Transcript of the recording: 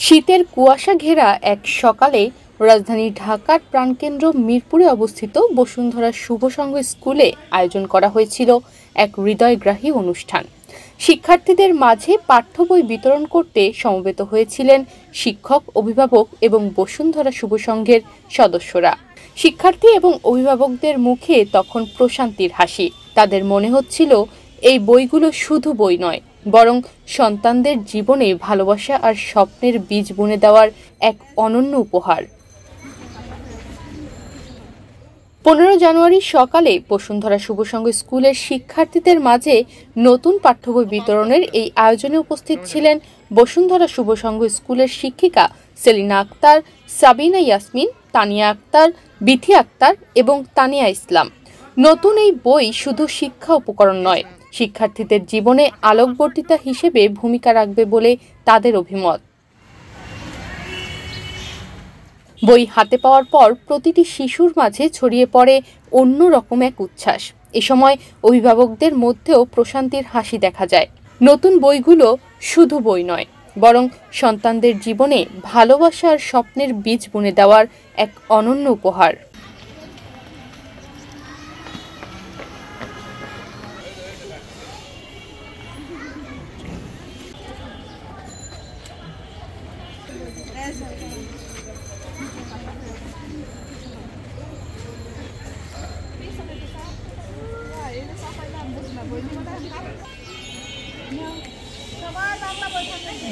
শীতের কুয়াশা ঘেরা এক সকালে রাজধানী ঢাকার প্রাণকেন্দ্র মিরপুরে অবস্থিত বসুন্ধরা শুভ সংঘ স্কুলে আয়োজন করা হয়েছিল এক হৃদয়গ্রাহী অনুষ্ঠান। শিক্ষার্থীদের মাঝে পাঠ্য বই বিতরণ করতে সমবেত হয়েছিলেন শিক্ষক, অভিভাবক এবং বসুন্ধরা শুভ সংঘের সদস্যরা। শিক্ষার্থী এবং অভিভাবকদের মুখে তখন প্রশান্তির হাসি। তাদের মনে হচ্ছিল এই বইগুলো শুধু বই নয়, বরং সন্তানদের জীবনে ভালোবাসা আর স্বপ্নের বীজ বুনে দেওয়ার এক অনন্য উপহার। 15 জানুয়ারি সকালে বসুন্ধরা শুভ সংঘ স্কুলের শিক্ষার্থীদের মাঝে নতুন পাঠ্য বই বিতরণের এই আয়োজনে উপস্থিত ছিলেন বসুন্ধরা শুভ সংঘ স্কুলের শিক্ষিকা সেলিনা আক্তার, সাবিনা ইয়াসমিন, তানিয়া আক্তার, বিথি আক্তার এবং তানিয়া ইসলাম। নতুন এই বই শুধু শিক্ষা উপকরণ নয়, শিক্ষার্থীদের জীবনে আলোকবর্তিতা হিসেবে ভূমিকা রাখবে বলে তাদের অভিমত। বই হাতে পাওয়ার পর প্রতিটি শিশুর মাঝে ছড়িয়ে পড়ে অন্যরকম এক উচ্ছ্বাস। এ সময় অভিভাবকদের মধ্যেও প্রশান্তির হাসি দেখা যায়। নতুন বইগুলো শুধু বই নয়, বরং সন্তানদের জীবনে ভালোবাসা আর স্বপ্নের বীজ বুনে দেওয়ার এক অনন্য উপহার। সবাই বাংলা বই থাকবে।